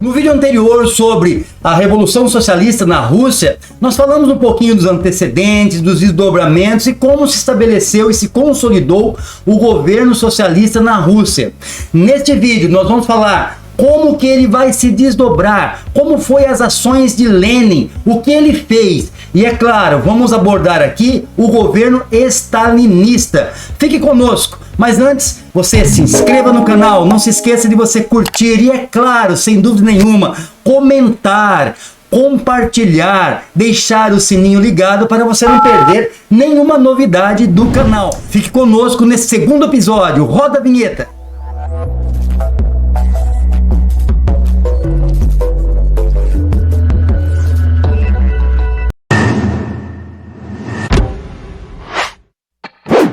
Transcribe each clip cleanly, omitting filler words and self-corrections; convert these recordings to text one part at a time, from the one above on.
No vídeo anterior sobre a Revolução Socialista na Rússia, nós falamos um pouquinho dos antecedentes, dos desdobramentos e como se estabeleceu e se consolidou o governo socialista na Rússia. Neste vídeo nós vamos falar como que ele vai se desdobrar, como foi as ações de Lenin, o que ele fez. E é claro, vamos abordar aqui o governo stalinista. Fique conosco, mas antes, você se inscreva no canal, não se esqueça de você curtir e é claro, sem dúvida nenhuma, comentar, compartilhar, deixar o sininho ligado para você não perder nenhuma novidade do canal. Fique conosco nesse segundo episódio, roda a vinheta.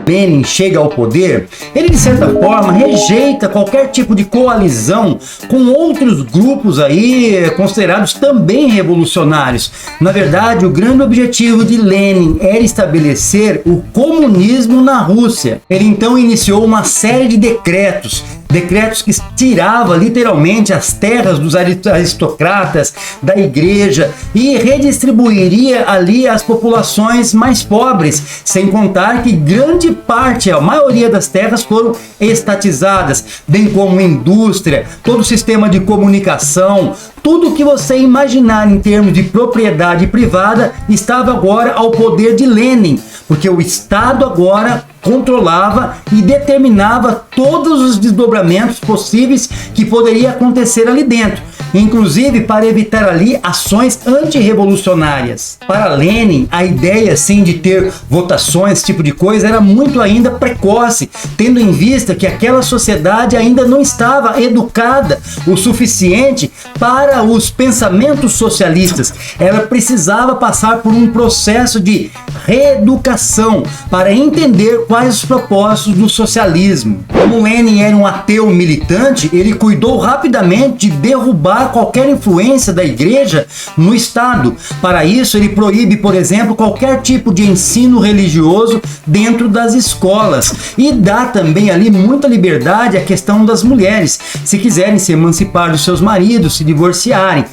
Lenin chega ao poder, ele de certa forma rejeita qualquer tipo de coalizão com outros grupos aí considerados também revolucionários. Na verdade, o grande objetivo de Lenin era estabelecer o comunismo na Rússia. Ele então iniciou uma série de decretos que tirava literalmente as terras dos aristocratas, da igreja e redistribuiria ali as populações mais pobres, sem contar que grande parte, a maioria das terras foram estatizadas, bem como indústria, todo o sistema de comunicação, tudo que você imaginar em termos de propriedade privada estava agora ao poder de Lenin, porque o Estado agora controlava e determinava todos os desdobramentos possíveis que poderia acontecer ali dentro, inclusive para evitar ali ações antirrevolucionárias. Para Lenin, a ideia assim de ter votações, esse tipo de coisa, era muito ainda precoce, tendo em vista que aquela sociedade ainda não estava educada o suficiente para os pensamentos socialistas. Ela precisava passar por um processo de reeducação para entender quais os propósitos do socialismo. Como Lenin era um ateu militante, ele cuidou rapidamente de derrubar qualquer influência da igreja no Estado. Para isso, ele proíbe, por exemplo, qualquer tipo de ensino religioso dentro das escolas e dá também ali muita liberdade à questão das mulheres, se quiserem se emancipar dos seus maridos, se divorciarem.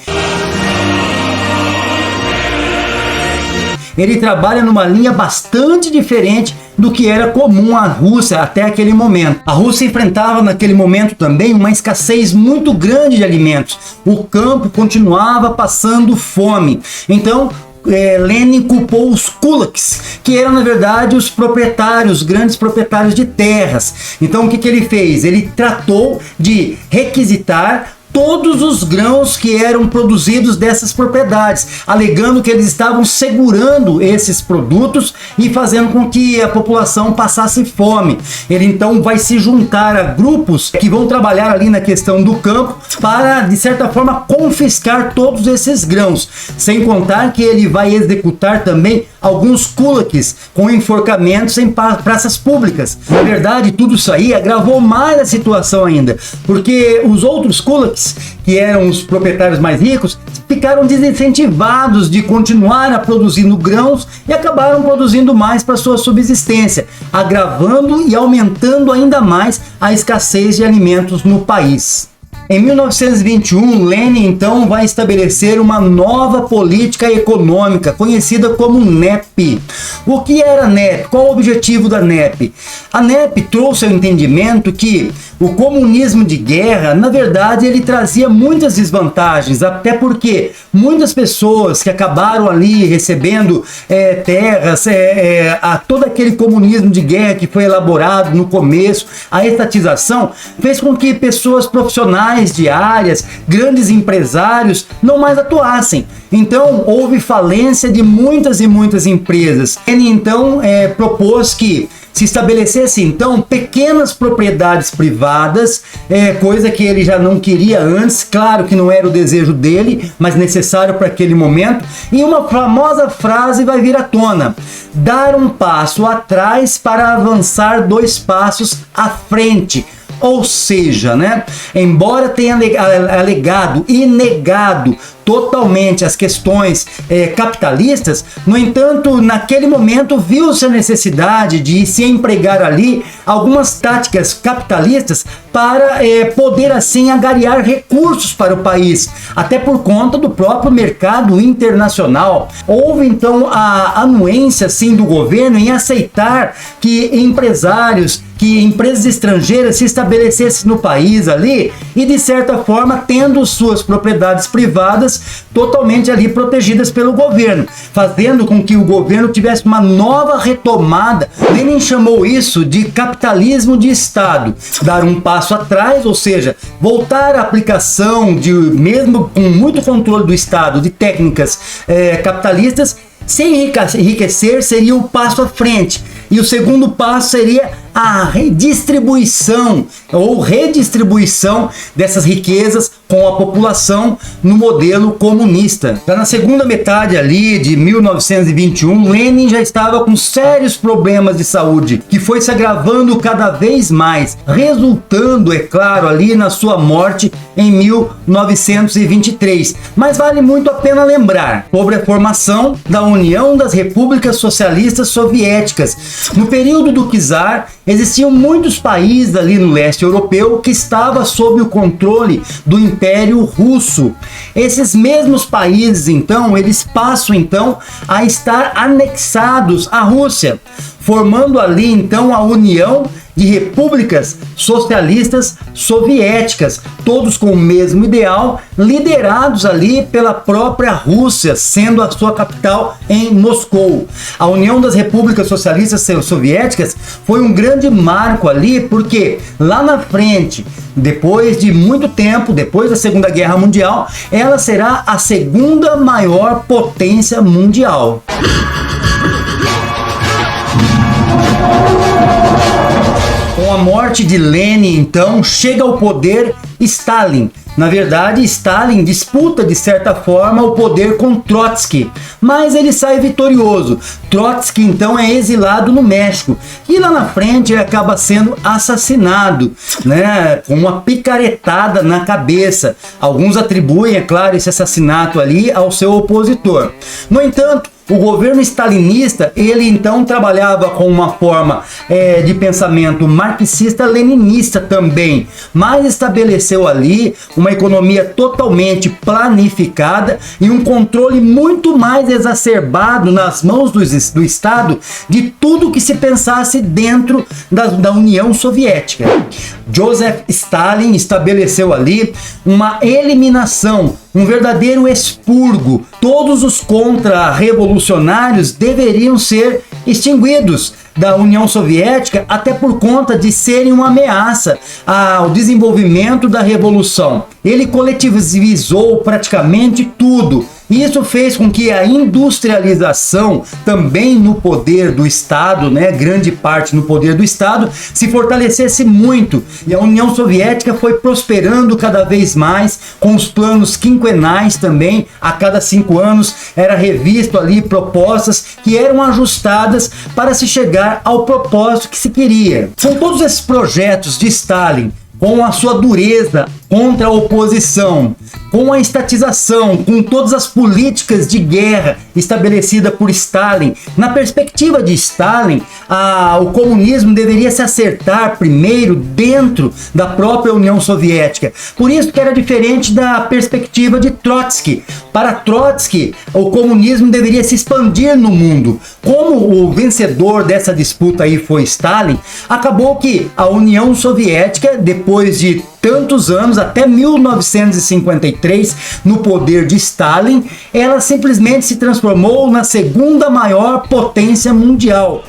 Ele trabalha numa linha bastante diferente do que era comum à Rússia até aquele momento. A Rússia enfrentava naquele momento também uma escassez muito grande de alimentos. O campo continuava passando fome. Então, Lenin culpou os kulaks, que eram na verdade os proprietários, grandes proprietários de terras. Então o que ele fez? Ele tratou de requisitar todos os grãos que eram produzidos dessas propriedades, alegando que eles estavam segurando esses produtos e fazendo com que a população passasse fome. Ele então vai se juntar a grupos que vão trabalhar ali na questão do campo para, de certa forma, confiscar todos esses grãos, sem contar que ele vai executar também alguns kulaks com enforcamentos em praças públicas. Na verdade, tudo isso aí agravou mais a situação ainda, porque os outros kulaks, que eram os proprietários mais ricos, ficaram desincentivados de continuar a produzindo grãos e acabaram produzindo mais para sua subsistência, agravando e aumentando ainda mais a escassez de alimentos no país. Em 1921, Lenin então vai estabelecer uma nova política econômica, conhecida como NEP. O que era a NEP? Qual o objetivo da NEP? A NEP trouxe ao entendimento que o comunismo de guerra, na verdade, ele trazia muitas desvantagens, até porque muitas pessoas que acabaram ali recebendo terras, a todo aquele comunismo de guerra que foi elaborado no começo, a estatização, fez com que pessoas profissionais de áreas, grandes empresários, não mais atuassem. Então, houve falência de muitas e muitas empresas. Ele então propôs que se estabelecesse então pequenas propriedades privadas, coisa que ele já não queria antes, claro que não era o desejo dele, mas necessário para aquele momento, e uma famosa frase vai vir à tona: dar um passo atrás para avançar 2 passos à frente. Ou seja, né, embora tenha alegado e negado totalmente as questões capitalistas, no entanto, naquele momento viu-se a necessidade de se empregar ali algumas táticas capitalistas para poder assim angariar recursos para o país, até por conta do próprio mercado internacional. Houve então a anuência assim do governo em aceitar que empresas estrangeiras se estabelecessem no país ali e, de certa forma, tendo suas propriedades privadas totalmente ali protegidas pelo governo, fazendo com que o governo tivesse uma nova retomada. Lenin chamou isso de capitalismo de Estado, dar um passo atrás, ou seja, voltar à aplicação de, mesmo com muito controle do Estado, de técnicas capitalistas. Se enriquecer seria o passo à frente. E o segundo passo seria a redistribuição ou redistribuição dessas riquezas com a população no modelo comunista. Já na segunda metade ali de 1921, Lenin já estava com sérios problemas de saúde, que foi se agravando cada vez mais, resultando, é claro, ali na sua morte em 1923. Mas vale muito a pena lembrar sobre a formação da União das Repúblicas Socialistas Soviéticas. No período do czar, existiam muitos países ali no leste europeu que estavam sob o controle do Império Russo. Esses mesmos países, então, eles passam então a estar anexados à Rússia, formando ali então a União de Repúblicas Socialistas Soviéticas, todos com o mesmo ideal, liderados ali pela própria Rússia, sendo a sua capital em Moscou. A União das Repúblicas Socialistas Soviéticas foi um grande marco ali, porque lá na frente, depois de muito tempo, depois da Segunda Guerra Mundial, ela será a segunda maior potência mundial. Com a morte de Lenin, então, chega ao poder Stalin. Na verdade, Stalin disputa, de certa forma, o poder com Trotsky, mas ele sai vitorioso. Trotsky, então, é exilado no México e lá na frente ele acaba sendo assassinado, né, com uma picaretada na cabeça. Alguns atribuem, é claro, esse assassinato ali ao seu opositor. No entanto, o governo stalinista, ele então trabalhava com uma forma de pensamento marxista-leninista também, mas estabeleceu ali uma economia totalmente planificada e um controle muito mais exacerbado nas mãos do Estado de tudo que se pensasse dentro da União Soviética. Joseph Stalin estabeleceu ali uma eliminação, um verdadeiro expurgo. Todos os contra-revolucionários deveriam ser extinguidos da União Soviética, até por conta de serem uma ameaça ao desenvolvimento da revolução. Ele coletivizou praticamente tudo. Isso fez com que a industrialização, também no poder do Estado, né, grande parte no poder do Estado, se fortalecesse muito. E a União Soviética foi prosperando cada vez mais, com os planos quinquenais também. A cada 5 anos era revisto ali propostas que eram ajustadas para se chegar ao propósito que se queria. Com todos esses projetos de Stalin, com a sua dureza contra a oposição, com a estatização, com todas as políticas de guerra estabelecidas por Stalin, na perspectiva de Stalin, o comunismo deveria se acertar primeiro dentro da própria União Soviética. Por isso que era diferente da perspectiva de Trotsky. Para Trotsky, o comunismo deveria se expandir no mundo. Como o vencedor dessa disputa aí foi Stalin, acabou que a União Soviética, depois de tantos anos, até 1953, no poder de Stalin, ela simplesmente se transformou na segunda maior potência mundial.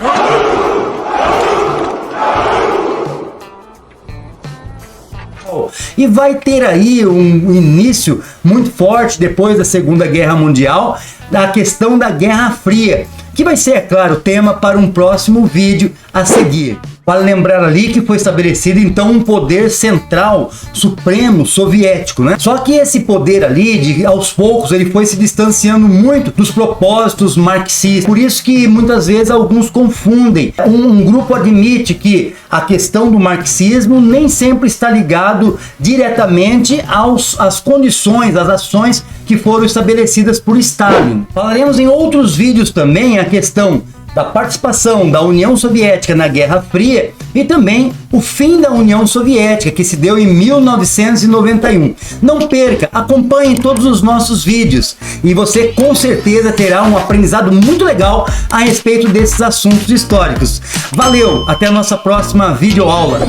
E vai ter aí um início muito forte depois da Segunda Guerra Mundial, da questão da Guerra Fria, que vai ser, é claro, tema para um próximo vídeo a seguir. Vale lembrar ali que foi estabelecido então um poder central, supremo, soviético, né? Só que esse poder ali, aos poucos, ele foi se distanciando muito dos propósitos marxistas. Por isso que muitas vezes alguns confundem. Um grupo admite que a questão do marxismo nem sempre está ligado diretamente às condições, às ações que foram estabelecidas por Stalin. Falaremos em outros vídeos também a questão da participação da União Soviética na Guerra Fria e também o fim da União Soviética, que se deu em 1991. Não perca, acompanhe todos os nossos vídeos e você com certeza terá um aprendizado muito legal a respeito desses assuntos históricos. Valeu, até a nossa próxima videoaula.